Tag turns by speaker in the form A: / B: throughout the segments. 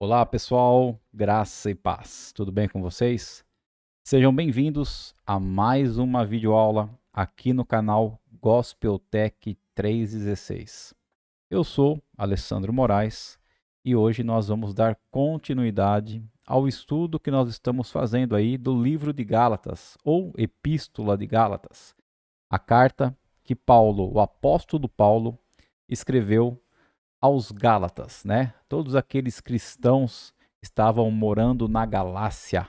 A: Olá, pessoal, graça e paz. Tudo bem com vocês? Sejam bem-vindos a mais uma videoaula aqui no canal Gospel Tech 316. Eu sou Alessandro Moraes e hoje nós vamos dar continuidade ao estudo que nós estamos fazendo aí do livro de Gálatas, ou Epístola de Gálatas, a carta que Paulo, o apóstolo Paulo, escreveu aos Gálatas, né? Todos aqueles cristãos estavam morando na Galácia.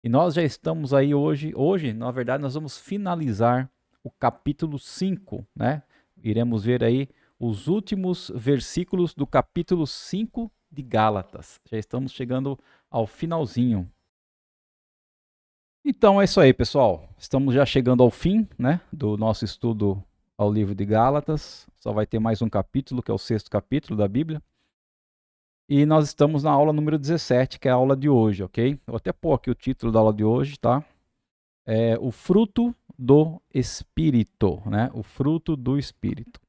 A: E nós já estamos aí hoje, na verdade, nós vamos finalizar o capítulo 5, né? Iremos ver aí os últimos versículos do capítulo 5 de Gálatas. Já estamos chegando ao finalzinho. Então é isso aí, pessoal. Estamos já chegando ao fim, né, do nosso estudo ao livro de Gálatas. Só vai ter mais um capítulo, que é o sexto capítulo da Bíblia. E nós estamos na aula número 17, que é a aula de hoje, ok? Vou até pôr aqui o título da aula de hoje, tá? É o fruto do Espírito, né? O fruto do Espírito.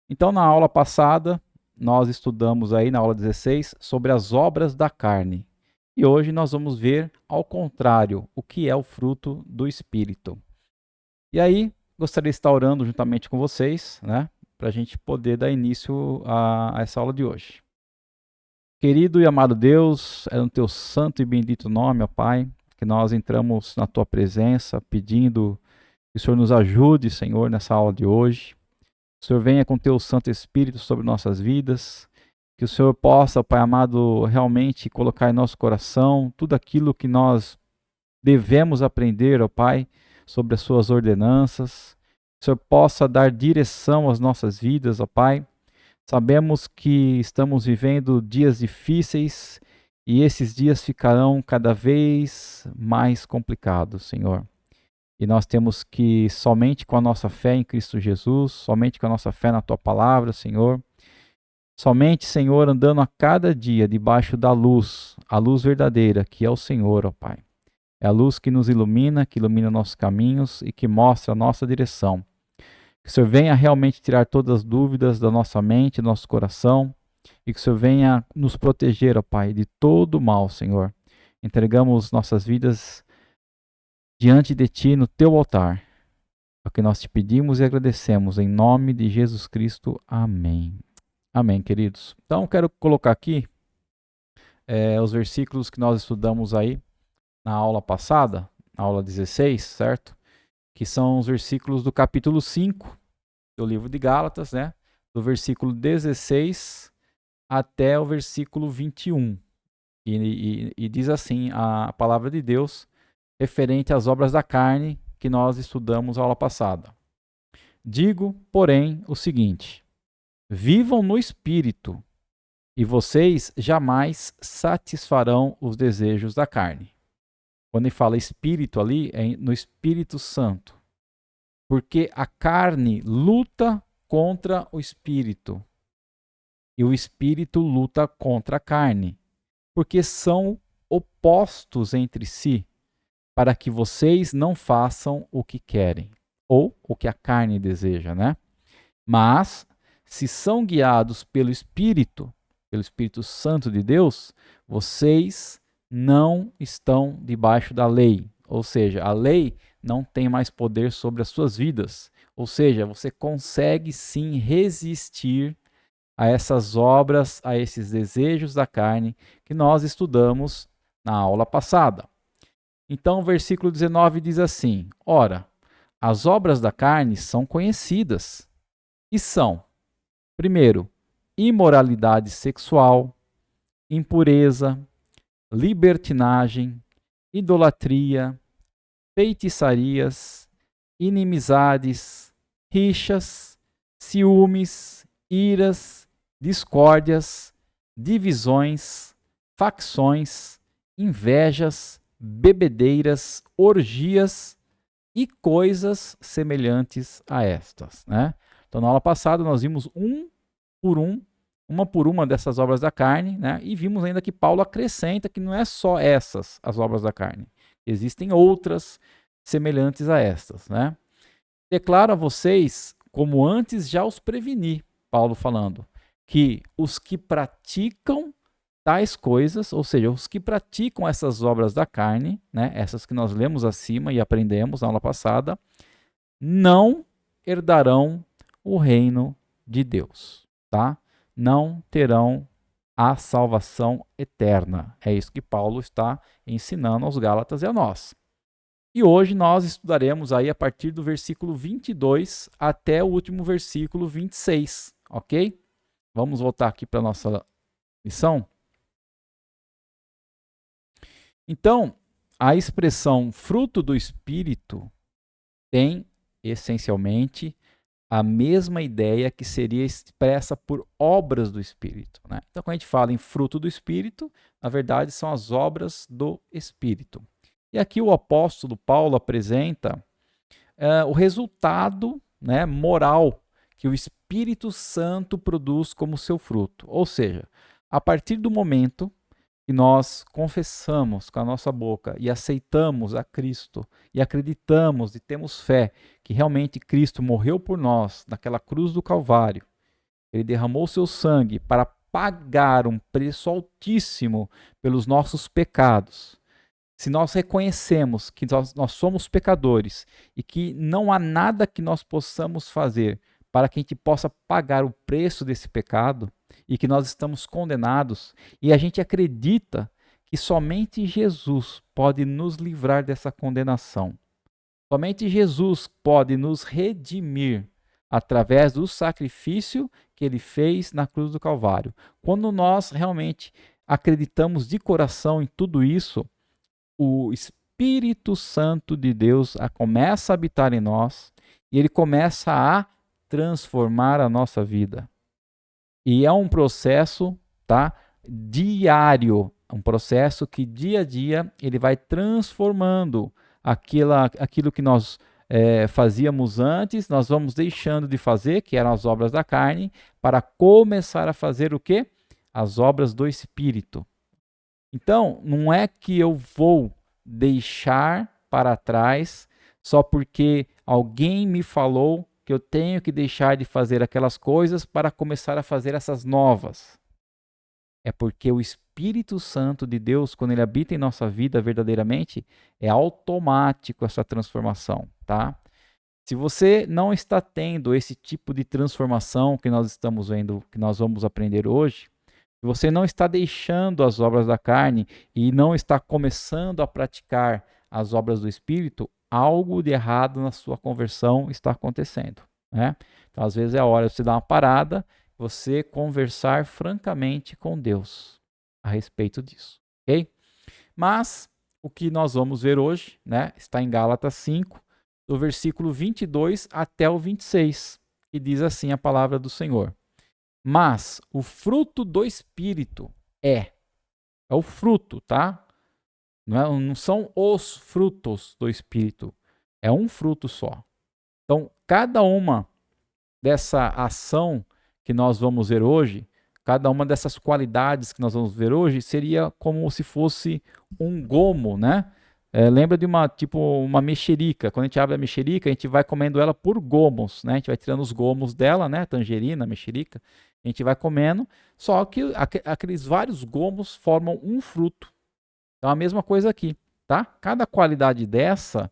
A: Então, na aula passada, nós estudamos aí, na aula 16, sobre as obras da carne. E hoje nós vamos ver, ao contrário, o que é o fruto do Espírito. E aí, gostaria de estar orando juntamente com vocês, né? Para a gente poder dar início a essa aula de hoje. Querido e amado Deus, é no teu santo e bendito nome, ó Pai, que nós entramos na tua presença pedindo que o Senhor nos ajude, Senhor, nessa aula de hoje. Que o Senhor venha com teu Santo Espírito sobre nossas vidas, que o Senhor possa, Pai amado, realmente colocar em nosso coração tudo aquilo que nós devemos aprender, ó Pai, sobre as suas ordenanças. Que o Senhor possa dar direção às nossas vidas, ó Pai. Sabemos que estamos vivendo dias difíceis e esses dias ficarão cada vez mais complicados, Senhor. E nós temos que, somente com a nossa fé em Cristo Jesus, somente com a nossa fé na Tua palavra, Senhor, somente, Senhor, andando a cada dia debaixo da luz, a luz verdadeira, que é o Senhor, ó Pai. É a luz que nos ilumina, que ilumina nossos caminhos e que mostra a nossa direção. Que o Senhor venha realmente tirar todas as dúvidas da nossa mente, do nosso coração, e que o Senhor venha nos proteger, ó Pai, de todo o mal, Senhor. Entregamos nossas vidas diante de Ti no Teu altar. É o que nós te pedimos e agradecemos, em nome de Jesus Cristo. Amém. Amém, queridos. Então, quero colocar aqui os versículos que nós estudamos aí na aula passada, na aula 16, certo? Que são os versículos do capítulo 5 do livro de Gálatas, né? Do versículo 16 até o versículo 21. E diz assim a palavra de Deus referente às obras da carne que nós estudamos a aula passada. Digo, porém, o seguinte: vivam no Espírito, e vocês jamais satisfarão os desejos da carne. Quando ele fala Espírito ali, é no Espírito Santo. Porque a carne luta contra o Espírito, e o Espírito luta contra a carne, porque são opostos entre si, para que vocês não façam o que querem, ou o que a carne deseja, né? Mas, se são guiados pelo Espírito Santo de Deus, vocês não estão debaixo da lei. Ou seja, a lei não tem mais poder sobre as suas vidas. Ou seja, você consegue sim resistir a essas obras, a esses desejos da carne que nós estudamos na aula passada. Então, o versículo 19 diz assim: ora, as obras da carne são conhecidas e são, primeiro, imoralidade sexual, impureza, libertinagem, idolatria, feitiçarias, inimizades, rixas, ciúmes, iras, discórdias, divisões, facções, invejas, bebedeiras, orgias e coisas semelhantes a estas, né? Então, na aula passada, nós vimos uma por uma dessas obras da carne, né? E vimos ainda que Paulo acrescenta que não é só essas as obras da carne. Existem outras semelhantes a estas, né? Declaro a vocês, como antes já os preveni, Paulo falando, que os que praticam tais coisas, ou seja, os que praticam essas obras da carne, né, essas que nós lemos acima e aprendemos na aula passada, não herdarão o reino de Deus, tá? Não terão a salvação eterna. É isso que Paulo está ensinando aos Gálatas e a nós. E hoje nós estudaremos aí a partir do versículo 22 até o último versículo 26, ok? Vamos voltar aqui para a nossa lição. Então, a expressão fruto do Espírito tem, essencialmente, a mesma ideia que seria expressa por obras do Espírito, né? Então, quando a gente fala em fruto do Espírito, na verdade são as obras do Espírito. E aqui o apóstolo Paulo apresenta o resultado, né, moral que o Espírito Santo produz como seu fruto. Ou seja, a partir do momento que nós confessamos com a nossa boca e aceitamos a Cristo e acreditamos e temos fé que realmente Cristo morreu por nós naquela cruz do Calvário, ele derramou seu sangue para pagar um preço altíssimo pelos nossos pecados. Se nós reconhecemos que nós somos pecadores e que não há nada que nós possamos fazer para que a gente possa pagar o preço desse pecado e que nós estamos condenados, e a gente acredita que somente Jesus pode nos livrar dessa condenação. Somente Jesus pode nos redimir através do sacrifício que ele fez na cruz do Calvário. Quando nós realmente acreditamos de coração em tudo isso, o Espírito Santo de Deus começa a habitar em nós e ele começa a transformar a nossa vida. E é um processo, tá, diário, um processo que dia a dia ele vai transformando aquilo que nós fazíamos antes, nós vamos deixando de fazer, que eram as obras da carne, para começar a fazer o quê? As obras do Espírito. Então, não é que eu vou deixar para trás só porque alguém me falou que eu tenho que deixar de fazer aquelas coisas para começar a fazer essas novas. É porque o Espírito Santo de Deus, quando ele habita em nossa vida verdadeiramente, é automático essa transformação, tá? Se você não está tendo esse tipo de transformação que nós estamos vendo, que nós vamos aprender hoje, se você não está deixando as obras da carne e não está começando a praticar as obras do Espírito, algo de errado na sua conversão está acontecendo, né? Então, às vezes é a hora de você dar uma parada, você conversar francamente com Deus a respeito disso, ok? Mas o que nós vamos ver hoje, né, está em Gálatas 5, do versículo 22 até o 26, que diz assim a palavra do Senhor. Mas o fruto do Espírito é o fruto, tá? Não são os frutos do Espírito, é um fruto só. Então, cada uma dessa ação que nós vamos ver hoje, cada uma dessas qualidades que nós vamos ver hoje, seria como se fosse um gomo, né? Lembra de uma mexerica. Quando a gente abre a mexerica, a gente vai comendo ela por gomos, né? A gente vai tirando os gomos dela, né? Tangerina, mexerica. A gente vai comendo, só que aqueles vários gomos formam um fruto. Então a mesma coisa aqui, tá? Cada qualidade dessa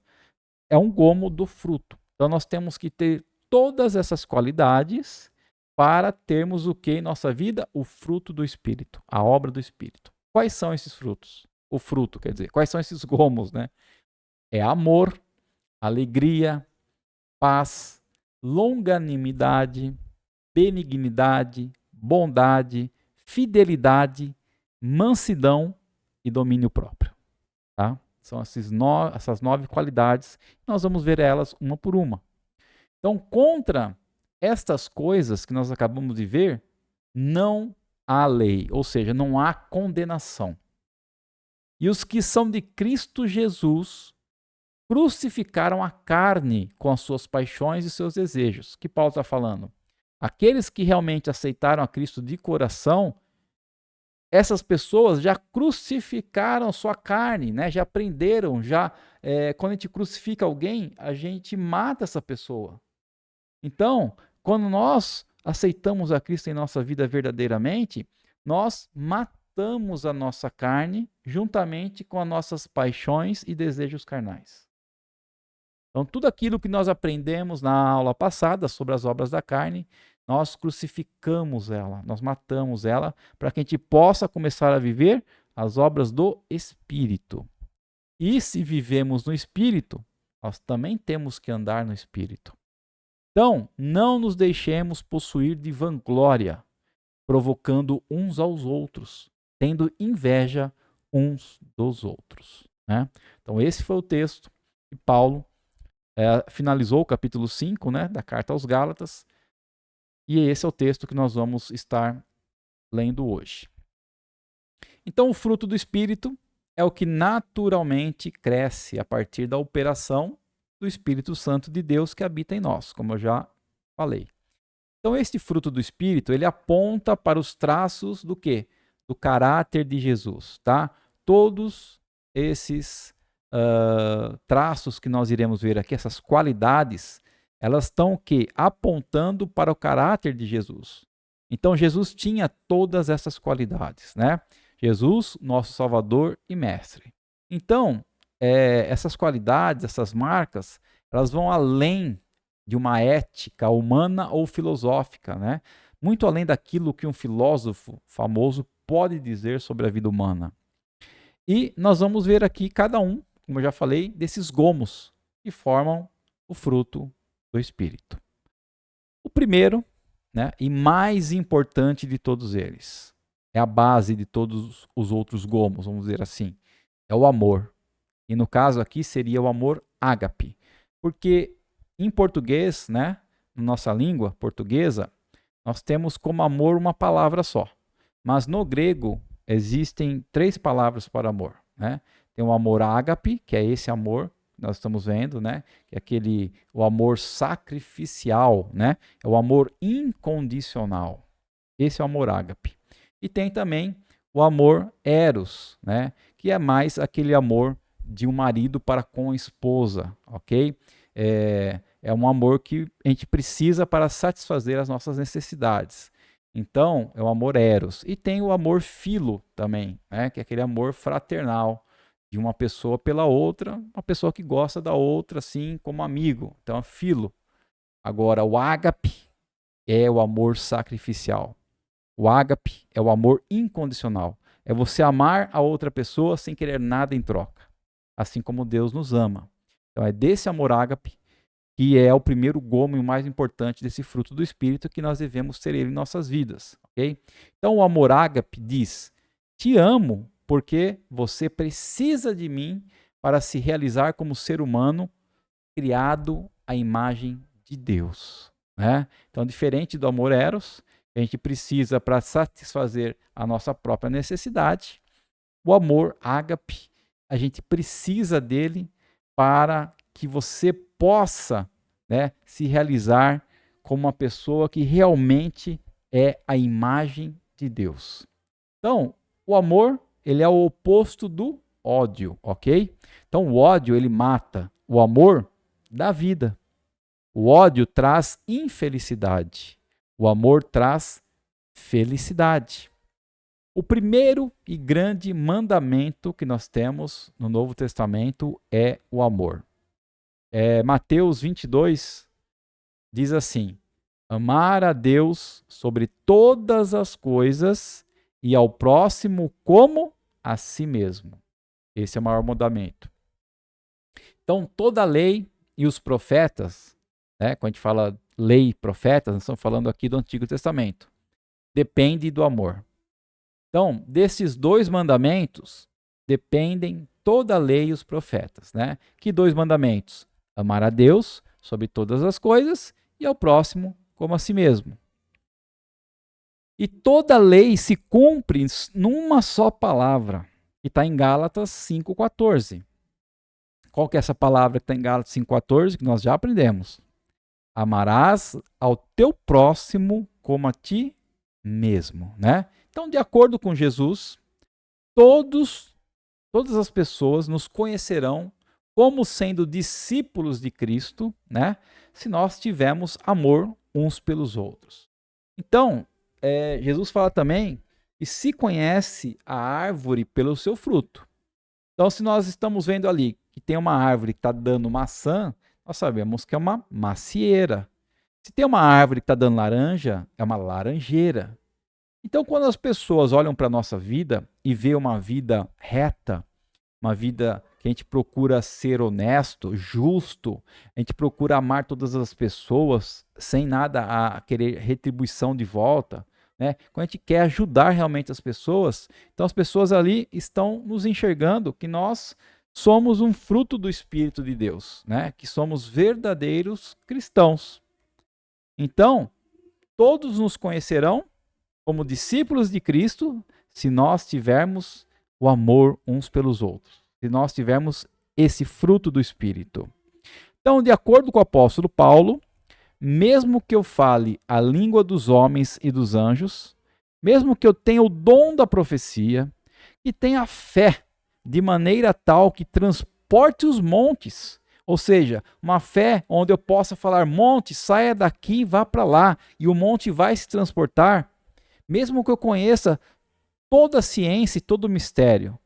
A: é um gomo do fruto. Então nós temos que ter todas essas qualidades para termos o que em nossa vida? O fruto do Espírito, a obra do Espírito. Quais são esses frutos? O fruto, quer dizer, quais são esses gomos, né? É amor, alegria, paz, longanimidade, benignidade, bondade, fidelidade, mansidão e domínio próprio, tá? São essas 9 qualidades. Nós vamos ver elas uma por uma. Então, contra estas coisas que nós acabamos de ver, não há lei, ou seja, não há condenação. E os que são de Cristo Jesus crucificaram a carne com as suas paixões e seus desejos. Que Paulo está falando? Aqueles que realmente aceitaram a Cristo de coração, essas pessoas já crucificaram sua carne, né? Já aprenderam, quando a gente crucifica alguém, a gente mata essa pessoa. Então, quando nós aceitamos a Cristo em nossa vida verdadeiramente, nós matamos matamos a nossa carne juntamente com as nossas paixões e desejos carnais. Então, tudo aquilo que nós aprendemos na aula passada sobre as obras da carne, nós crucificamos ela, nós matamos ela, para que a gente possa começar a viver as obras do Espírito. E se vivemos no Espírito, nós também temos que andar no Espírito. Então, não nos deixemos possuir de vanglória, provocando uns aos outros, tendo inveja uns dos outros. Né? Então, esse foi o texto que Paulo finalizou o capítulo 5, né, da carta aos Gálatas, e esse é o texto que nós vamos estar lendo hoje. Então, o fruto do Espírito é o que naturalmente cresce a partir da operação do Espírito Santo de Deus que habita em nós, como eu já falei. Então, este fruto do Espírito, ele aponta para os traços do quê? Do caráter de Jesus, tá? Todos esses traços que nós iremos ver aqui, essas qualidades, elas estão o quê? Apontando para o caráter de Jesus. Então, Jesus tinha todas essas qualidades, né? Jesus, nosso Salvador e Mestre. Então, essas qualidades, essas marcas, elas vão além de uma ética humana ou filosófica, né? Muito além daquilo que um filósofo famoso pode dizer sobre a vida humana. E nós vamos ver aqui cada um, como eu já falei, desses gomos que formam o fruto do Espírito. O primeiro, né, e mais importante de todos eles, é a base de todos os outros gomos, vamos dizer assim, é o amor. E no caso aqui seria o amor ágape, porque em português, né, na nossa língua portuguesa, nós temos como amor uma palavra só. Mas no grego existem 3 palavras para amor, né? Tem o amor ágape, que é esse amor que nós estamos vendo, né? Que é o amor sacrificial, né? É o amor incondicional. Esse é o amor ágape. E tem também o amor eros, né? Que é mais aquele amor de um marido para com a esposa, ok? É um amor que a gente precisa para satisfazer as nossas necessidades. Então, é o amor eros. E tem o amor filo também, né? Que é aquele amor fraternal de uma pessoa pela outra, uma pessoa que gosta da outra, assim, como amigo. Então, é filo. Agora, o ágape é o amor sacrificial. O ágape é o amor incondicional. É você amar a outra pessoa sem querer nada em troca. Assim como Deus nos ama. Então, é desse amor ágape que é o primeiro gomo e o mais importante desse fruto do Espírito que nós devemos ter ele em nossas vidas. Okay? Então, o amor ágape diz: te amo porque você precisa de mim para se realizar como ser humano criado à imagem de Deus. Né? Então, diferente do amor eros, a gente precisa para satisfazer a nossa própria necessidade, o amor ágape, a gente precisa dele para que você possa, né, se realizar como uma pessoa que realmente é a imagem de Deus. Então, o amor, ele é o oposto do ódio, ok? Então, o ódio, ele mata. O amor dá vida. O ódio traz infelicidade. O amor traz felicidade. O primeiro e grande mandamento que nós temos no Novo Testamento é o amor. Mateus 22 diz assim: amar a Deus sobre todas as coisas e ao próximo como a si mesmo. Esse é o maior mandamento. Então, toda a lei e os profetas, né, quando a gente fala lei e profetas, nós estamos falando aqui do Antigo Testamento, depende do amor. Então, desses 2 mandamentos, dependem toda a lei e os profetas. Né? Que 2 mandamentos? Amar a Deus sobre todas as coisas e ao próximo como a si mesmo. E toda a lei se cumpre numa só palavra, que está em Gálatas 5,14. Qual que é essa palavra que está em Gálatas 5,14? Que nós já aprendemos. Amarás ao teu próximo como a ti mesmo. Né? Então, de acordo com Jesus, todas as pessoas nos conhecerão como sendo discípulos de Cristo, né? Se nós tivermos amor uns pelos outros. Então, Jesus fala também e se conhece a árvore pelo seu fruto. Então, se nós estamos vendo ali que tem uma árvore que está dando maçã, nós sabemos que é uma macieira. Se tem uma árvore que está dando laranja, é uma laranjeira. Então, quando as pessoas olham para a nossa vida e vê uma vida reta, uma vida que a gente procura ser honesto, justo, a gente procura amar todas as pessoas sem nada a querer retribuição de volta, né? Quando a gente quer ajudar realmente as pessoas, então as pessoas ali estão nos enxergando que nós somos um fruto do Espírito de Deus, né? Que somos verdadeiros cristãos. Então, todos nos conhecerão como discípulos de Cristo se nós tivermos o amor uns pelos outros, se nós tivermos esse fruto do Espírito. Então, de acordo com o apóstolo Paulo, mesmo que eu fale a língua dos homens e dos anjos, mesmo que eu tenha o dom da profecia, e tenha fé de maneira tal que transporte os montes, ou seja, uma fé onde eu possa falar, monte, saia daqui e vá para lá, e o monte vai se transportar, mesmo que eu conheça toda a ciência e todo o mistério,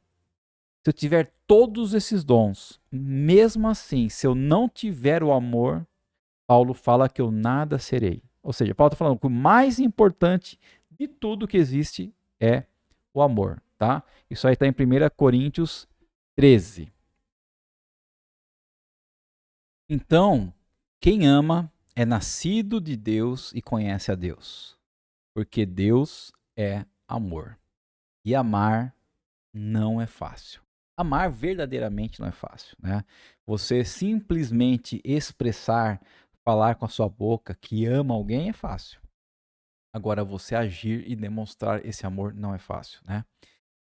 A: se eu tiver todos esses dons, mesmo assim, se eu não tiver o amor, Paulo fala que eu nada serei. Ou seja, Paulo está falando que o mais importante de tudo que existe é o amor, tá? Isso aí está em 1 Coríntios 13. Então, quem ama é nascido de Deus e conhece a Deus, porque Deus é amor. E amar não é fácil. Amar verdadeiramente não é fácil, né? Você simplesmente expressar, falar com a sua boca que ama alguém é fácil. Agora, você agir e demonstrar esse amor não é fácil, né?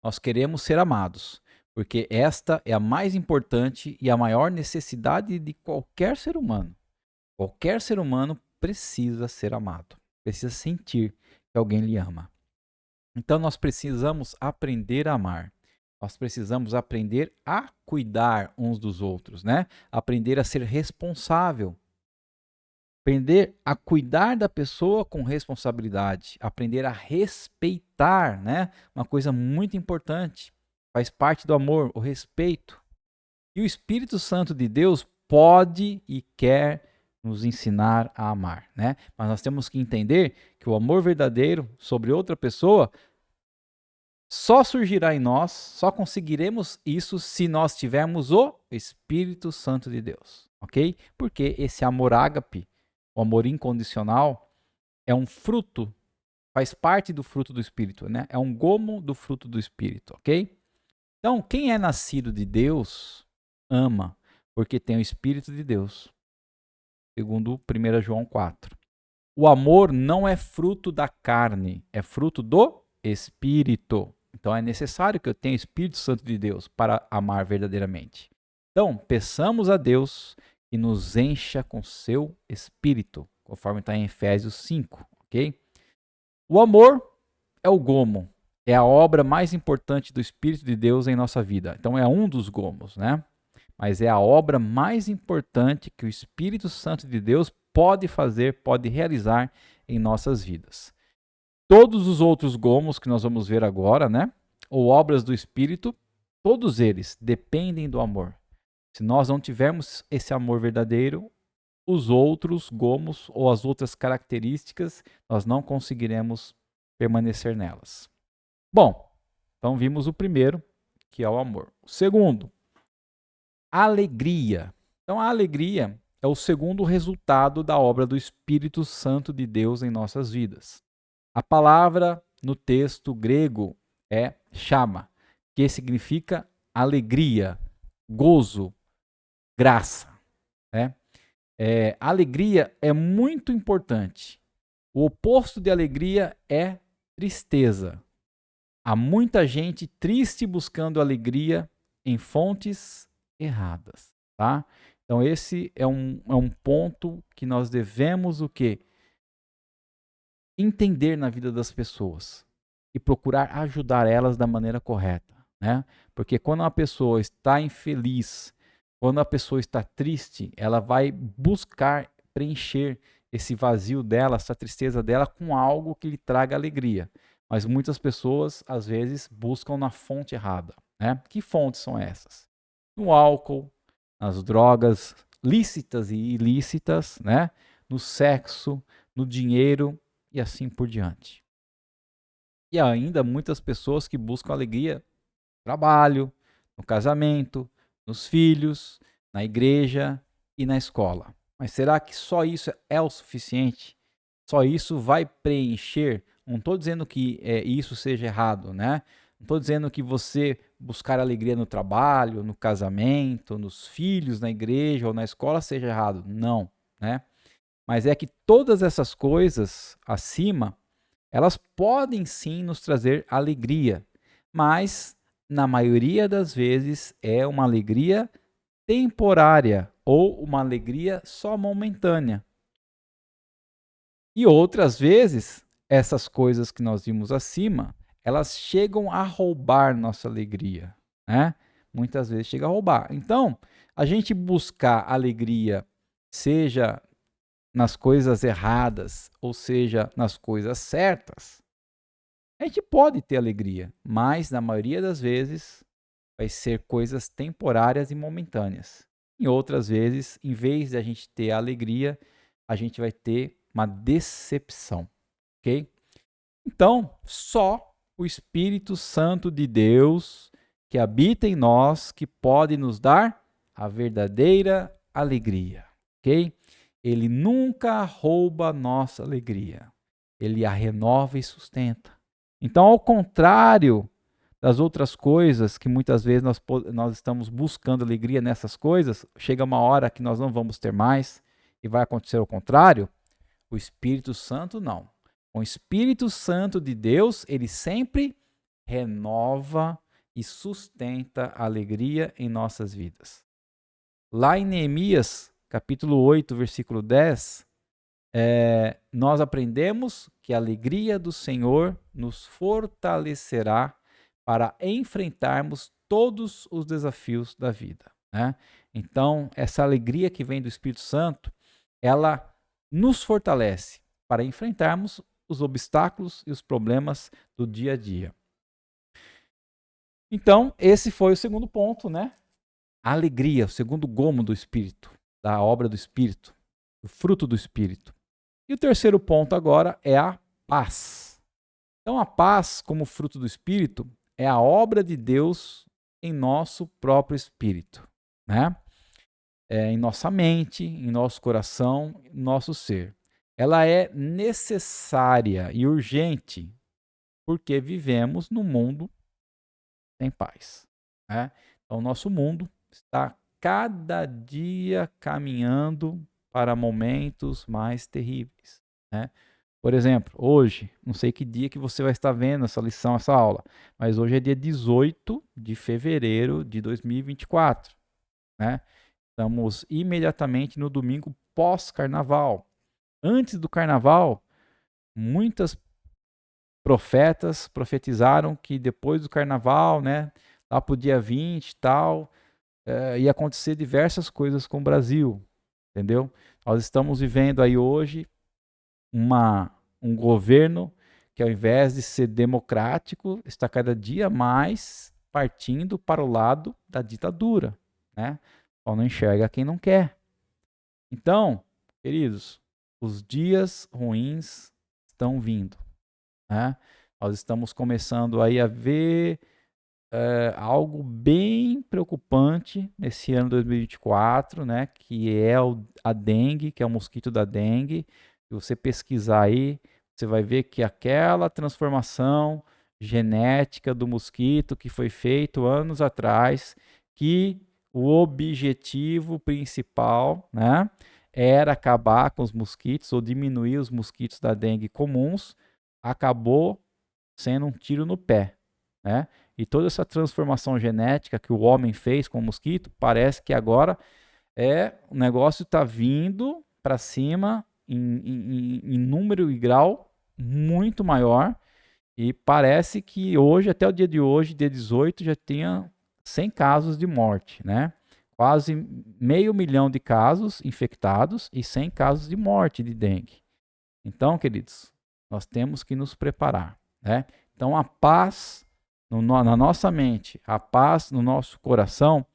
A: Nós queremos ser amados, porque esta é a mais importante e a maior necessidade de qualquer ser humano. Qualquer ser humano precisa ser amado, precisa sentir que alguém lhe ama. Então, nós precisamos aprender a amar. Nós precisamos aprender a cuidar uns dos outros, né? Aprender a ser responsável. Aprender a cuidar da pessoa com responsabilidade. Aprender a respeitar, né? Uma coisa muito importante. Faz parte do amor, o respeito. E o Espírito Santo de Deus pode e quer nos ensinar a amar, né? Mas nós temos que entender que o amor verdadeiro sobre outra pessoa só surgirá em nós, só conseguiremos isso se nós tivermos o Espírito Santo de Deus, ok? Porque esse amor ágape, o amor incondicional, é um fruto, faz parte do fruto do Espírito, né? É um gomo do fruto do Espírito, ok? Então, quem é nascido de Deus, ama, porque tem o Espírito de Deus, segundo 1 João 4. O amor não é fruto da carne, é fruto do Espírito. Então é necessário que eu tenha o Espírito Santo de Deus para amar verdadeiramente. Então, peçamos a Deus que nos encha com seu Espírito, conforme está em Efésios 5, ok? O amor é o gomo, é a obra mais importante do Espírito de Deus em nossa vida. Então é um dos gomos, né? Mas é a obra mais importante que o Espírito Santo de Deus pode fazer, pode realizar em nossas vidas. Todos os outros gomos que nós vamos ver agora, né? Ou obras do Espírito, todos eles dependem do amor. Se nós não tivermos esse amor verdadeiro, os outros gomos ou as outras características, nós não conseguiremos permanecer nelas. Bom, então vimos o primeiro, que é o amor. O segundo, alegria. Então a alegria é o segundo resultado da obra do Espírito Santo de Deus em nossas vidas. A palavra no texto grego é chama, que significa alegria, gozo, graça, né? Alegria é muito importante. O oposto de alegria é tristeza. Há muita gente triste buscando alegria em fontes erradas, tá? Então esse é um ponto que nós devemos o quê? Entender na vida das pessoas e procurar ajudar elas da maneira correta, né? Porque quando uma pessoa está infeliz, quando a pessoa está triste, ela vai buscar preencher esse vazio dela, essa tristeza dela com algo que lhe traga alegria. mas muitas pessoas, às vezes, buscam na fonte errada, né? Que fontes são essas? No álcool, nas drogas lícitas e ilícitas, né? No sexo, no dinheiro e assim por diante. E ainda muitas pessoas que buscam alegria no trabalho, no casamento, nos filhos, na igreja e na escola. Mas será que só isso é o suficiente? Só isso vai preencher? Não estou dizendo que isso seja errado, né? Não estou dizendo que você buscar alegria no trabalho, no casamento, nos filhos, na igreja ou na escola seja errado. Não, né? Mas é que todas essas coisas acima, elas podem sim nos trazer alegria, mas na maioria das vezes é uma alegria temporária ou uma alegria só momentânea. E outras vezes, essas coisas que nós vimos acima, elas chegam a roubar nossa alegria, né? Muitas vezes chega a roubar. Então, a gente buscar alegria, seja nas coisas erradas, ou seja, nas coisas certas, a gente pode ter alegria, mas na maioria das vezes vai ser coisas temporárias e momentâneas. Em outras vezes, em vez de a gente ter alegria, a gente vai ter uma decepção, ok? Então, só o Espírito Santo de Deus que habita em nós que pode nos dar a verdadeira alegria, ok? Ele nunca rouba a nossa alegria. Ele a renova e sustenta. Então, ao contrário das outras coisas que muitas vezes nós estamos buscando alegria nessas coisas, chega uma hora que nós não vamos ter mais e vai acontecer o contrário. O Espírito Santo não. O Espírito Santo de Deus, ele sempre renova e sustenta a alegria em nossas vidas. Lá em Neemias, capítulo 8, versículo 10, nós aprendemos que a alegria do Senhor nos fortalecerá para enfrentarmos todos os desafios da vida, né? Então, essa alegria que vem do Espírito Santo, ela nos fortalece para enfrentarmos os obstáculos e os problemas do dia a dia. Então, esse foi o segundo ponto, né? A alegria, o segundo gomo do Espírito, da obra do Espírito, o fruto do Espírito. E o terceiro ponto agora é a paz. Então, a paz, como fruto do Espírito, é a obra de Deus em nosso próprio espírito, né? Em nossa mente, em nosso coração, em nosso ser. Ela é necessária e urgente porque vivemos num mundo sem paz, né? Então, o nosso mundo está cada dia caminhando para momentos mais terríveis, né? Por exemplo, hoje, não sei que dia que você vai estar vendo essa lição, essa aula, mas hoje é dia 18 de fevereiro de 2024, né? Estamos imediatamente no domingo pós-carnaval. Antes do carnaval, muitas profetas profetizaram que depois do carnaval, né, lá para o dia 20 e tal, ia acontecer diversas coisas com o Brasil, entendeu? Nós estamos vivendo aí hoje um governo que, ao invés de ser democrático, está cada dia mais partindo para o lado da ditadura, né? Só não enxerga quem não quer. Então, queridos, os dias ruins estão vindo, né? Nós estamos começando aí a ver algo bem preocupante nesse ano 2024, né? Que é a dengue, que é o mosquito da dengue. Se você pesquisar aí, você vai ver que aquela transformação genética do mosquito que foi feito anos atrás, que o objetivo principal, né, era acabar com os mosquitos ou diminuir os mosquitos da dengue comuns, acabou sendo um tiro no pé, né? E toda essa transformação genética que o homem fez com o mosquito, parece que agora o negócio está vindo para cima em número e grau muito maior. E parece que hoje, até o dia de hoje, dia 18, já tinha 100 casos de morte, né? Quase 500 mil de casos infectados e 100 casos de morte de dengue. Então, queridos, nós temos que nos preparar. né? Então, a paz na nossa mente, a paz no nosso coração,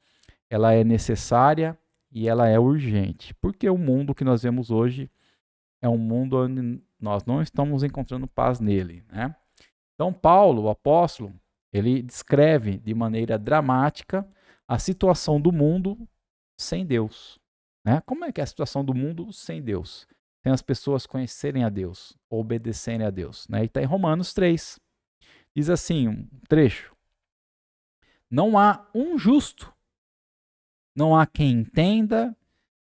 A: ela é necessária e ela é urgente. Porque o mundo que nós vemos hoje é um mundo onde nós não estamos encontrando paz nele, né? Então, Paulo, o apóstolo, ele descreve de maneira dramática a situação do mundo sem Deus, né? Como é que é a situação do mundo sem Deus? Sem as pessoas conhecerem a Deus, obedecerem a Deus, né? E está em Romanos 3. Diz assim, um trecho: não há um justo, não há quem entenda,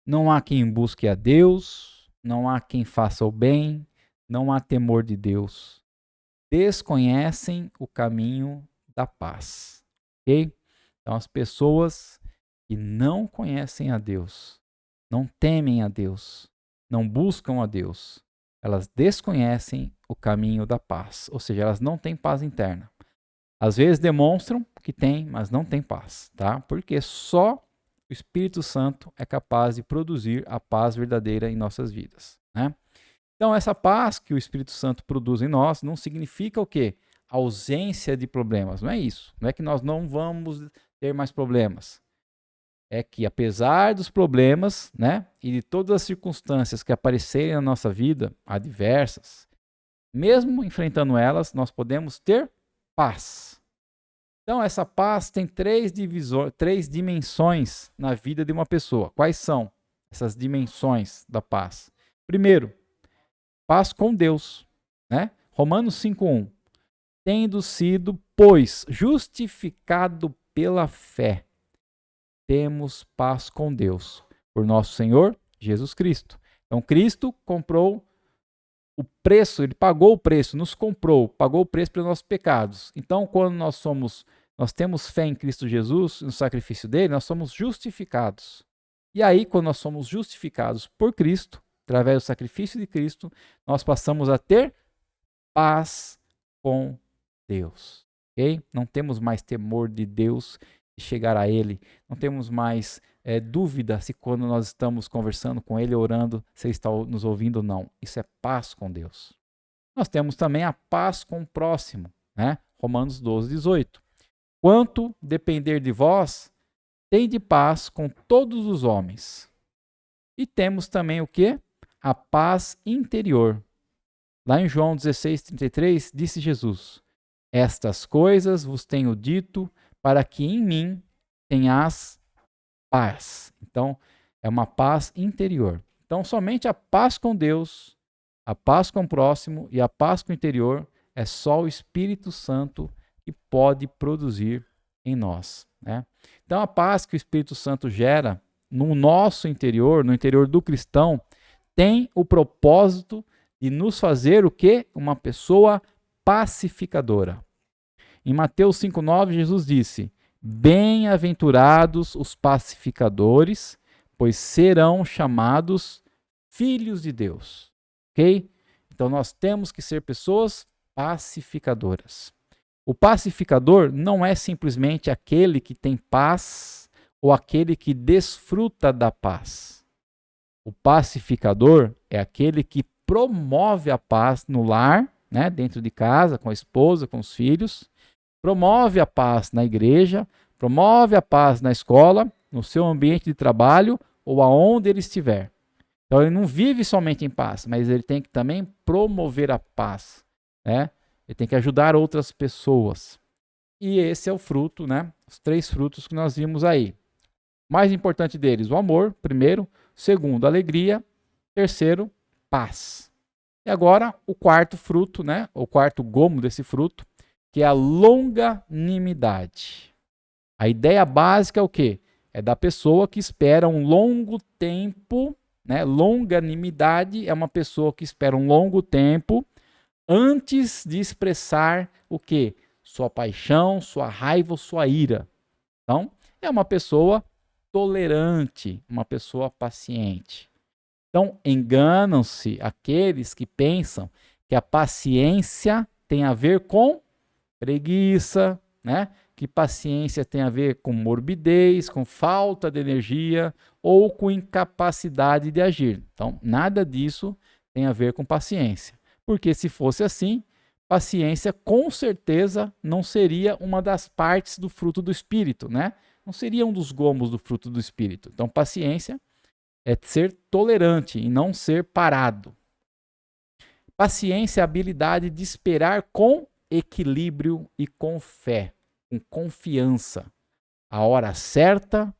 A: não há quem busque a Deus, não há quem faça o bem, não há temor de Deus. Desconhecem o caminho da paz. Ok? Então, as pessoas que não conhecem a Deus, não temem a Deus, não buscam a Deus, elas desconhecem o caminho da paz. Ou seja, elas não têm paz interna. Às vezes demonstram que têm, mas não têm paz, tá? Porque só o Espírito Santo é capaz de produzir a paz verdadeira em nossas vidas, né? Então, essa paz que o Espírito Santo produz em nós não significa o quê? Ausência de problemas. Não é isso. Não é que nós não vamos ter mais problemas. É que, apesar dos problemas, né, e de todas as circunstâncias que aparecerem na nossa vida, adversas, mesmo enfrentando elas, nós podemos ter paz. Então, essa paz tem três dimensões na vida de uma pessoa. Quais são essas dimensões da paz? Primeiro, paz com Deus, né? Romanos 5:1. Tendo sido, pois, justificado pela fé, temos paz com Deus, por nosso Senhor Jesus Cristo. Então, Cristo comprou o preço, ele pagou o preço, nos comprou, pagou o preço pelos nossos pecados. Então, quando nós temos fé em Cristo Jesus, no sacrifício dele, nós somos justificados. E aí, quando nós somos justificados por Cristo, através do sacrifício de Cristo, nós passamos a ter paz com Deus. Okay? Não temos mais temor de Deus de chegar a Ele. Não temos mais dúvida se quando nós estamos conversando com Ele, orando, se Ele está nos ouvindo ou não. Isso é paz com Deus. Nós temos também a paz com o próximo, né? Romanos 12:18. Quanto depender de vós, tende paz com todos os homens. E temos também o quê? A paz interior. Lá em João 16:33, disse Jesus: estas coisas vos tenho dito para que em mim tenhas paz. Então, é uma paz interior. Então, somente a paz com Deus, a paz com o próximo e a paz com o interior é só o Espírito Santo que pode produzir em nós, né? Então, a paz que o Espírito Santo gera no nosso interior, no interior do cristão, tem o propósito de nos fazer o quê? Uma pessoa pacificadora. Em Mateus 5:9, Jesus disse: bem-aventurados os pacificadores, pois serão chamados filhos de Deus. Ok? Então nós temos que ser pessoas pacificadoras. O pacificador não é simplesmente aquele que tem paz ou aquele que desfruta da paz. O pacificador é aquele que promove a paz no lar, né, dentro de casa, com a esposa, com os filhos, promove a paz na igreja, promove a paz na escola, no seu ambiente de trabalho ou aonde ele estiver. Então ele não vive somente em paz, mas ele tem que também promover a paz, né? Ele tem que ajudar outras pessoas. E esse é o fruto, né? Os 3 frutos que nós vimos aí. O mais importante deles, o amor, primeiro. Segundo, alegria. Terceiro, paz. E agora, o quarto fruto, né? O quarto gomo desse fruto, que é a longanimidade. A ideia básica é o quê? É da pessoa que espera um longo tempo, né? Longanimidade é uma pessoa que espera um longo tempo antes de expressar o quê? Sua paixão, sua raiva ou sua ira. Então, é uma pessoa tolerante, uma pessoa paciente. Então, enganam-se aqueles que pensam que a paciência tem a ver com preguiça, né? Que paciência tem a ver com morbidez, com falta de energia ou com incapacidade de agir. Então, nada disso tem a ver com paciência. Porque se fosse assim, paciência com certeza não seria uma das partes do fruto do Espírito, né? Não seria um dos gomos do fruto do Espírito. Então, paciência é ser tolerante e não ser parado. Paciência é a habilidade de esperar com equilíbrio e com fé, com confiança. A hora certa,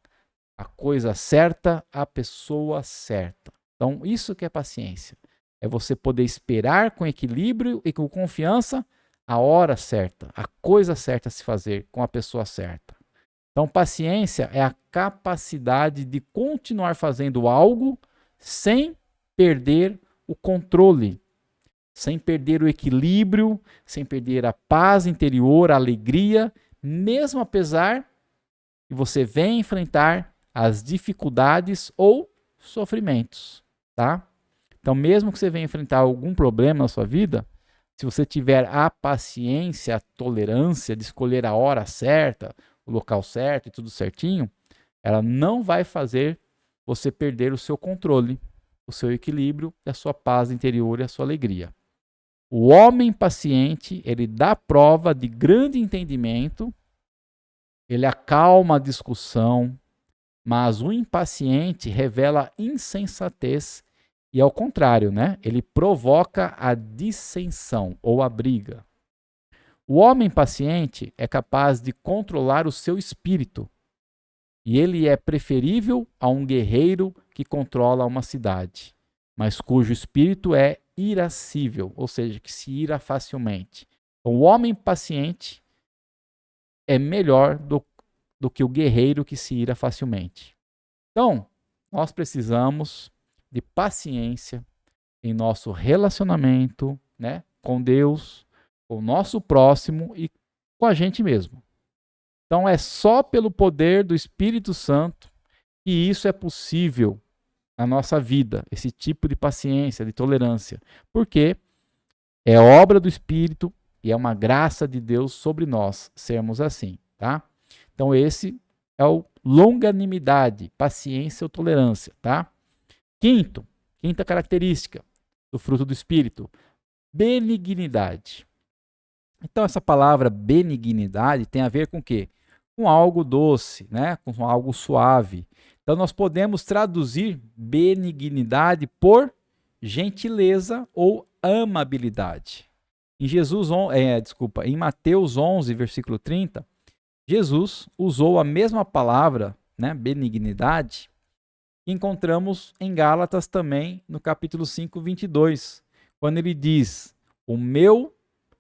A: a coisa certa, a pessoa certa. Então, isso que é paciência. É você poder esperar com equilíbrio e com confiança a hora certa, a coisa certa a se fazer com a pessoa certa. Então, paciência é a capacidade de continuar fazendo algo sem perder o controle, sem perder o equilíbrio, sem perder a paz interior, a alegria, mesmo apesar que você venha enfrentar as dificuldades ou sofrimentos, tá? Então, mesmo que você venha enfrentar algum problema na sua vida, se você tiver a paciência, a tolerância de escolher a hora certa, o local certo e tudo certinho, ela não vai fazer você perder o seu controle, o seu equilíbrio, a sua paz interior e a sua alegria. O homem paciente, ele dá prova de grande entendimento, ele acalma a discussão, mas o impaciente revela insensatez e, ao contrário, né? Ele provoca a dissensão ou a briga. O homem paciente é capaz de controlar o seu espírito e ele é preferível a um guerreiro que controla uma cidade, mas cujo espírito é irascível, ou seja, que se ira facilmente. O homem paciente é melhor do que o guerreiro que se ira facilmente. Então, nós precisamos de paciência em nosso relacionamento, né, com Deus, com o nosso próximo e com a gente mesmo. Então, é só pelo poder do Espírito Santo que isso é possível na nossa vida, esse tipo de paciência, de tolerância, porque é obra do Espírito e é uma graça de Deus sobre nós sermos assim, tá? Então esse é o longanimidade, paciência ou tolerância, tá? Quinta característica do fruto do Espírito, benignidade. Então essa palavra benignidade tem a ver com o quê? Com algo doce, né? Com algo suave. Então, nós podemos traduzir benignidade por gentileza ou amabilidade. Em Mateus 11, versículo 30, Jesus usou a mesma palavra, né, benignidade, que encontramos em Gálatas também, no capítulo 5, 22, quando ele diz: o meu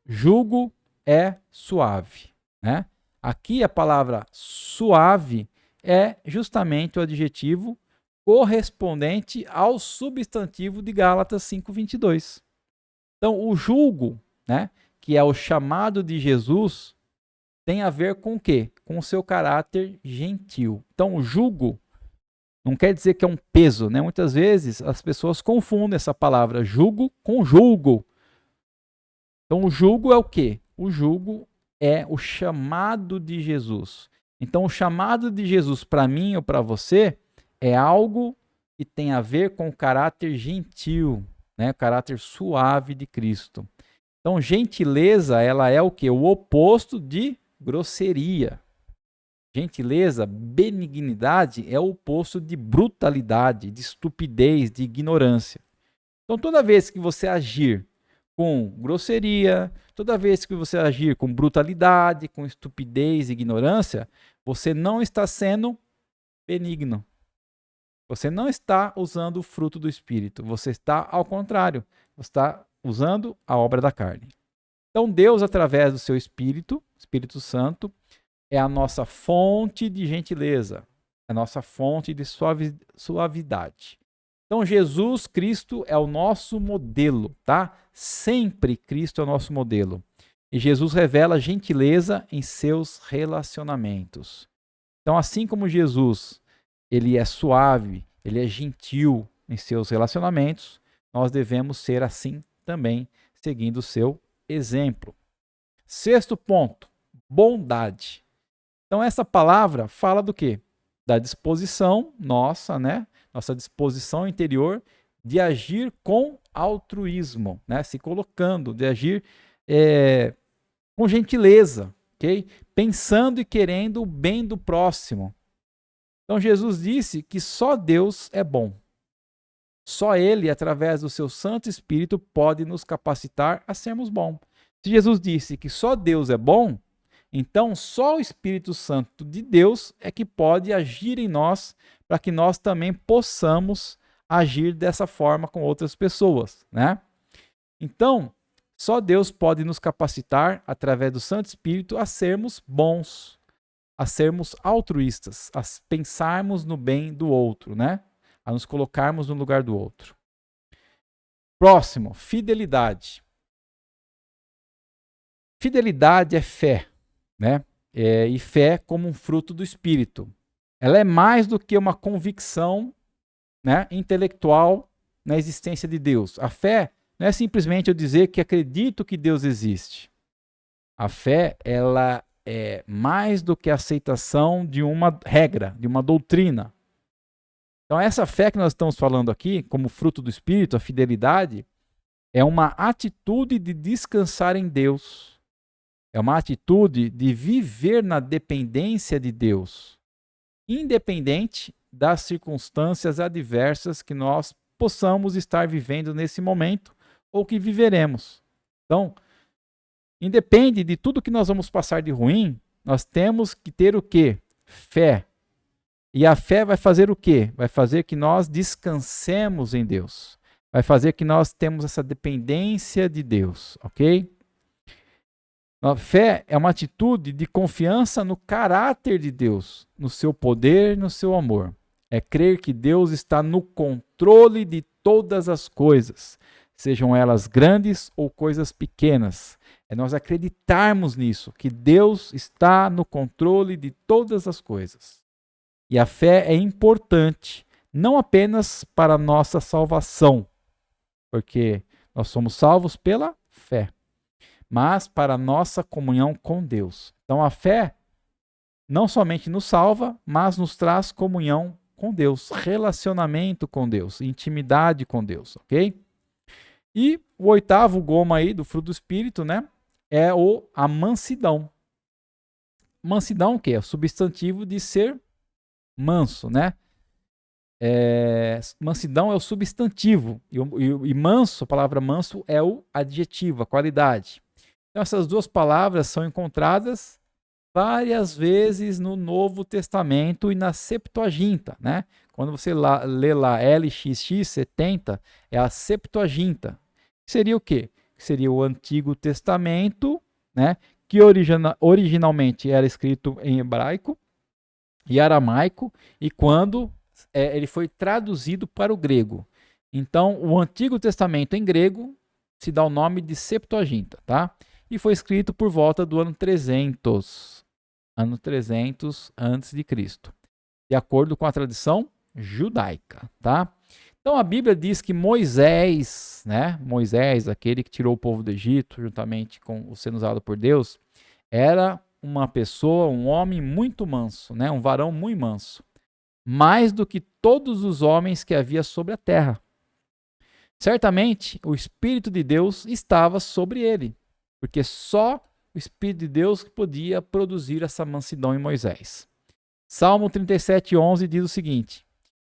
A: jugo é suave. Né? Aqui a palavra suave é justamente o adjetivo correspondente ao substantivo de Gálatas 5:22. Então, o jugo, né, que é o chamado de Jesus, tem a ver com o quê? Com o seu caráter gentil. Então, o jugo não quer dizer que é um peso, né? Muitas vezes as pessoas confundem essa palavra jugo com julgo. Então, o jugo é o quê? O jugo é o chamado de Jesus. Então, o chamado de Jesus para mim ou para você é algo que tem a ver com o caráter gentil, né? O caráter suave de Cristo. Então, gentileza, ela é o quê? O oposto de grosseria. Gentileza, benignidade é o oposto de brutalidade, de estupidez, de ignorância. Então, toda vez que você agir com grosseria, toda vez que você agir com brutalidade, com estupidez e ignorância, você não está sendo benigno. Você não está usando o fruto do Espírito. Você está, ao contrário, você está usando a obra da carne. Então, Deus, através do seu Espírito, Espírito Santo, é a nossa fonte de gentileza, a nossa fonte de suavidade. Então, Jesus Cristo é o nosso modelo, tá? Sempre Cristo é o nosso modelo. E Jesus revela gentileza em seus relacionamentos. Então, assim como Jesus, ele é suave, ele é gentil em seus relacionamentos, nós devemos ser assim também, seguindo o seu exemplo. Sexto ponto, bondade. Então, essa palavra fala do quê? Da disposição nossa, né? Nossa disposição interior de agir com altruísmo, né? Se colocando, de agir com gentileza, ok? Pensando e querendo o bem do próximo. Então Jesus disse que só Deus é bom. Só Ele, através do seu Santo Espírito, pode nos capacitar a sermos bons. Se Jesus disse que só Deus é bom, então só o Espírito Santo de Deus é que pode agir em nós para que nós também possamos agir dessa forma com outras pessoas, né? Então, só Deus pode nos capacitar, através do Santo Espírito, a sermos bons, a sermos altruístas, a pensarmos no bem do outro, né? A nos colocarmos no lugar do outro. Próximo, fidelidade. Fidelidade é fé, né? E fé como um fruto do Espírito. Ela é mais do que uma convicção, né, intelectual na existência de Deus. A fé não é simplesmente eu dizer que acredito que Deus existe. A fé, ela é mais do que a aceitação de uma regra, de uma doutrina. Então, essa fé que nós estamos falando aqui, como fruto do Espírito, a fidelidade, é uma atitude de descansar em Deus. É uma atitude de viver na dependência de Deus, independente das circunstâncias adversas que nós possamos estar vivendo nesse momento ou que viveremos. Então, independe de tudo que nós vamos passar de ruim, nós temos que ter o quê? Fé. E a fé vai fazer o quê? Vai fazer que nós descansemos em Deus. Vai fazer que nós temos essa dependência de Deus, ok? A fé é uma atitude de confiança no caráter de Deus, no seu poder, no seu amor. É crer que Deus está no controle de todas as coisas, sejam elas grandes ou coisas pequenas. É nós acreditarmos nisso, que Deus está no controle de todas as coisas. E a fé é importante, não apenas para a nossa salvação, porque nós somos salvos pela fé, mas para a nossa comunhão com Deus. Então a fé não somente nos salva, mas nos traz comunhão com Deus, relacionamento com Deus, intimidade com Deus, ok? E o oitavo goma aí do fruto do Espírito, né, é a mansidão. Mansidão o quê? É o substantivo de ser manso, né? Mansidão é o substantivo e manso, a palavra manso é o adjetivo, a qualidade. Então essas duas palavras são encontradas várias vezes no Novo Testamento e na Septuaginta, né? Quando você lê lá LXX 70, é a Septuaginta. Seria o quê? Seria o Antigo Testamento, né? Que originalmente era escrito em hebraico e aramaico, e quando ele foi traduzido para o grego. Então, o Antigo Testamento em grego se dá o nome de Septuaginta, tá? E foi escrito por volta do ano 300 antes de Cristo, de acordo com a tradição judaica, tá? Então a Bíblia diz que Moisés, né? Moisés, aquele que tirou o povo do Egito, juntamente com o sendo usado por Deus, era uma pessoa, um homem muito manso, né? Um varão muito manso, mais do que todos os homens que havia sobre a terra. Certamente o Espírito de Deus estava sobre ele, porque só o Espírito de Deus podia produzir essa mansidão em Moisés. Salmo 37:11 diz o seguinte: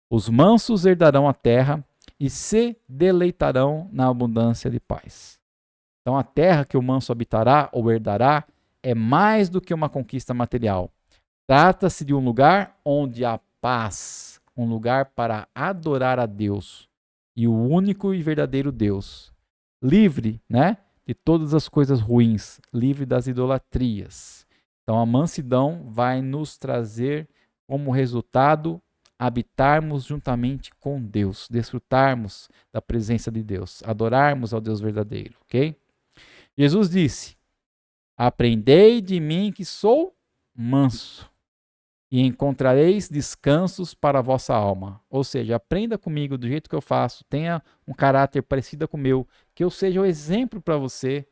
A: os mansos herdarão a terra e se deleitarão na abundância de paz. Então a terra que o manso habitará ou herdará é mais do que uma conquista material. Trata-se de um lugar onde há paz, um lugar para adorar a Deus e o único e verdadeiro Deus, livre, né, de todas as coisas ruins, livre das idolatrias. Então a mansidão vai nos trazer como resultado habitarmos juntamente com Deus, desfrutarmos da presença de Deus, adorarmos ao Deus verdadeiro, ok? Jesus disse: aprendei de mim que sou manso e encontrareis descansos para a vossa alma. Ou seja, aprenda comigo do jeito que eu faço, tenha um caráter parecido com o meu, que eu seja o exemplo para você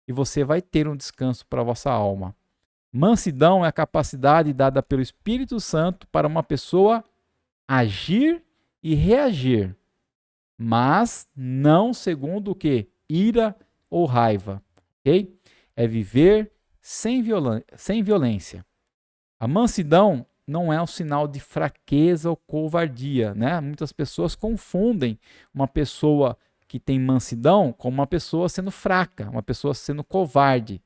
A: e você vai ter um descanso para a vossa alma. Mansidão é a capacidade dada pelo Espírito Santo para uma pessoa agir e reagir, mas não segundo o que? Ira ou raiva. ok? É viver sem violência. A mansidão não é um sinal de fraqueza ou covardia, né? Muitas pessoas confundem uma pessoa que tem mansidão com uma pessoa sendo fraca, uma pessoa sendo covarde.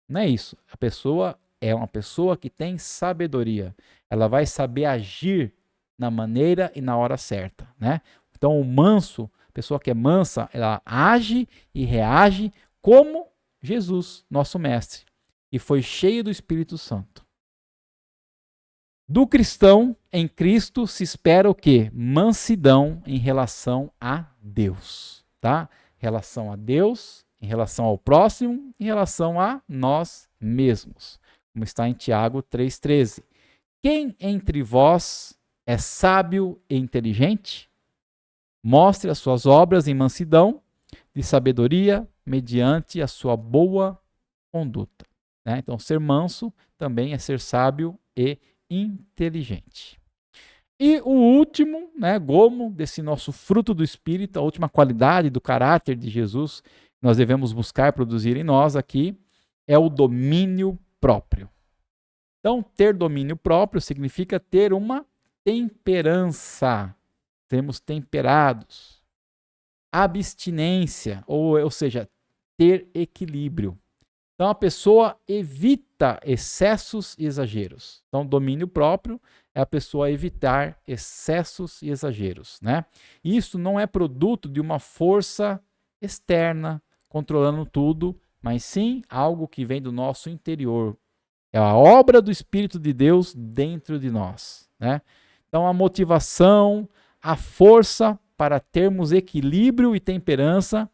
A: Não é isso. A pessoa é uma pessoa que tem sabedoria. Ela vai saber agir na maneira e na hora certa, né? Então, o manso, a pessoa que é mansa, ela age e reage como Jesus, nosso mestre, e foi cheio do Espírito Santo. Do cristão em Cristo se espera o quê? Mansidão em relação a Deus, tá? Em relação a Deus, em relação ao próximo, em relação a nós mesmos, como está em Tiago 3,13. Quem entre vós é sábio e inteligente? Mostre as suas obras em mansidão, de sabedoria, mediante a sua boa conduta. Né? Então, ser manso também é ser sábio e inteligente. E o último, né, gomo desse nosso fruto do Espírito, a última qualidade do caráter de Jesus que nós devemos buscar produzir em nós aqui, é o domínio próprio. Então, ter domínio próprio significa ter uma temperança, sermos temperados. Abstinência, ou seja, ter equilíbrio. Então, a pessoa evita excessos e exageros. Então, domínio próprio é a pessoa evitar excessos e exageros, né? Isso não é produto de uma força externa controlando tudo, mas sim algo que vem do nosso interior. É a obra do Espírito de Deus dentro de nós, né? Então, a motivação, a força para termos equilíbrio e temperança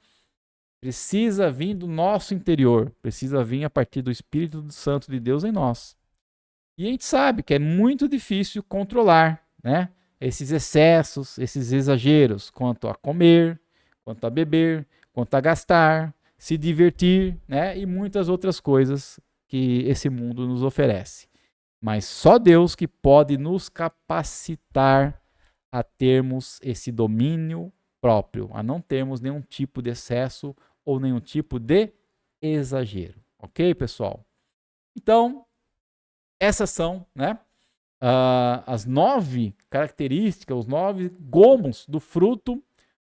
A: precisa vir do nosso interior, precisa vir a partir do Espírito Santo de Deus em nós. E a gente sabe que é muito difícil controlar, né, esses excessos, esses exageros, quanto a comer, quanto a beber, quanto a gastar, se divertir, né, e muitas outras coisas que esse mundo nos oferece. Mas só Deus que pode nos capacitar a termos esse domínio próprio, a não termos nenhum tipo de excesso ou nenhum tipo de exagero. Ok, pessoal? Então, essas são, né, as 9 características, os 9 gomos do fruto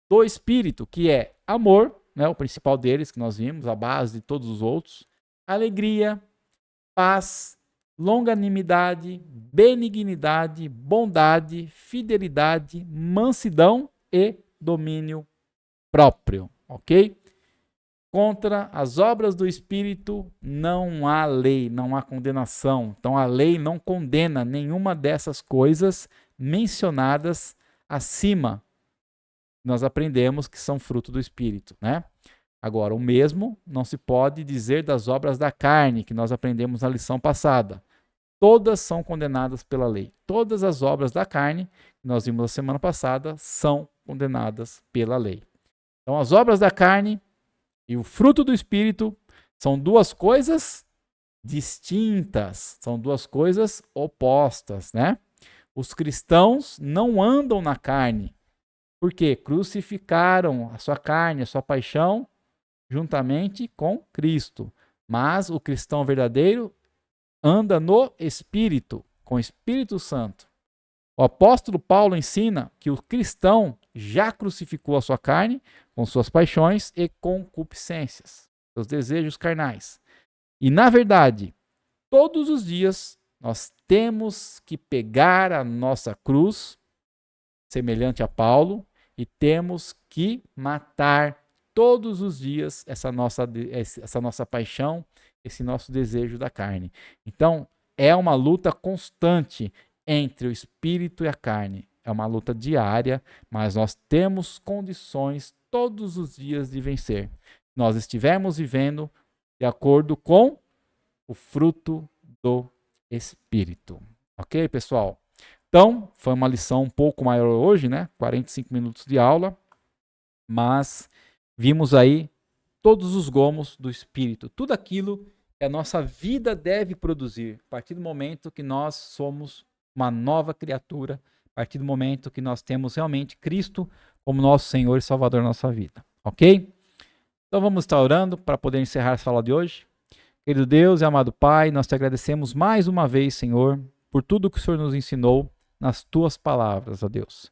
A: do Espírito, que é amor, né, o principal deles que nós vimos, a base de todos os outros, alegria, paz, longanimidade, benignidade, bondade, fidelidade, mansidão e domínio próprio, ok? Contra as obras do Espírito não há lei, não há condenação. Então a lei não condena nenhuma dessas coisas mencionadas acima. Nós aprendemos que são fruto do Espírito, né? Agora, o mesmo não se pode dizer das obras da carne, que nós aprendemos na lição passada. Todas são condenadas pela lei. Todas as obras da carne, que nós vimos na semana passada, são condenadas pela lei. Então, as obras da carne e o fruto do Espírito são duas coisas distintas, são duas coisas opostas, né? Os cristãos não andam na carne, porque crucificaram a sua carne, a sua paixão, juntamente com Cristo. Mas o cristão verdadeiro anda no Espírito, com o Espírito Santo. O apóstolo Paulo ensina que o cristão já crucificou a sua carne com suas paixões e concupiscências, seus desejos carnais. E, na verdade, todos os dias nós temos que pegar a nossa cruz, semelhante a Paulo, e temos que matar todos os dias essa nossa paixão, esse nosso desejo da carne. Então, é uma luta constante entre o espírito e a carne. É uma luta diária, mas nós temos condições todos os dias de vencer. Nós estivermos vivendo de acordo com o fruto do Espírito. Ok, pessoal? Então, foi uma lição um pouco maior hoje, né? 45 minutos de aula, mas vimos aí todos os gomos do Espírito, tudo aquilo que a nossa vida deve produzir, a partir do momento que nós somos uma nova criatura, a partir do momento que nós temos realmente Cristo como nosso Senhor e Salvador na nossa vida, ok? Então vamos estar orando para poder encerrar essa aula de hoje. Querido Deus e amado Pai, nós te agradecemos mais uma vez, Senhor, por tudo que o Senhor nos ensinou nas tuas palavras, ó Deus.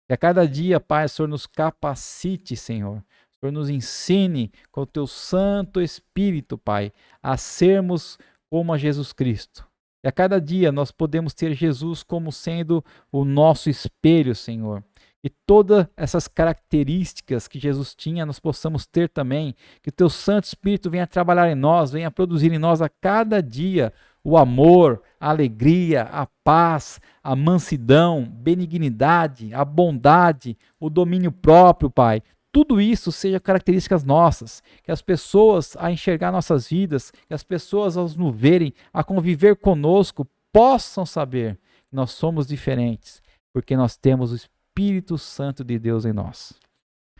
A: Que a cada dia, Pai, o Senhor nos capacite, Senhor. O Senhor nos ensine com o teu Santo Espírito, Pai, a sermos como a Jesus Cristo. E a cada dia nós podemos ter Jesus como sendo o nosso espelho, Senhor. E todas essas características que Jesus tinha, nós possamos ter também. Que o teu Santo Espírito venha trabalhar em nós, venha produzir em nós a cada dia o amor, a alegria, a paz, a mansidão, benignidade, a bondade, o domínio próprio, Pai. Tudo isso seja características nossas, que as pessoas, a enxergar nossas vidas, que as pessoas, ao nos verem, a conviver conosco, possam saber que nós somos diferentes, porque nós temos o Espírito Santo de Deus em nós.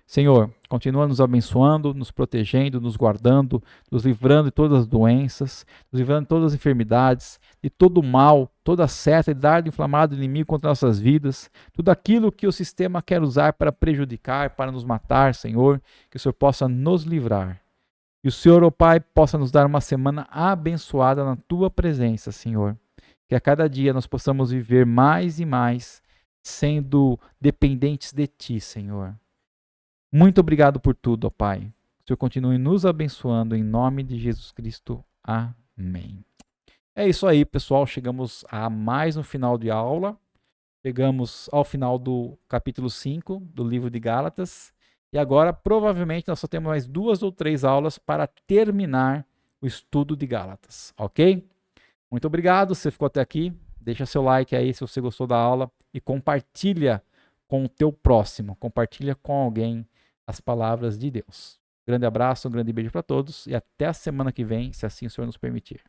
A: Senhor, continua nos abençoando, nos protegendo, nos guardando, nos livrando de todas as doenças, nos livrando de todas as enfermidades, de todo o mal, toda seta e dardo inflamado do inimigo contra nossas vidas, tudo aquilo que o sistema quer usar para prejudicar, para nos matar, Senhor, que o Senhor possa nos livrar. E o Senhor, ó Pai, possa nos dar uma semana abençoada na Tua presença, Senhor. Que a cada dia nós possamos viver mais e mais sendo dependentes de Ti, Senhor. Muito obrigado por tudo, ó Pai. Que o Senhor continue nos abençoando em nome de Jesus Cristo. Amém. É isso aí, pessoal. Chegamos a mais um final de aula. Chegamos ao final do capítulo 5 do livro de Gálatas. E agora, provavelmente, nós só temos mais 2 ou 3 aulas para terminar o estudo de Gálatas, ok? Muito obrigado, você ficou até aqui. Deixa seu like aí se você gostou da aula e compartilha com o teu próximo. Compartilha com alguém as palavras de Deus. Grande abraço, um grande beijo para todos e até a semana que vem, se assim o Senhor nos permitir.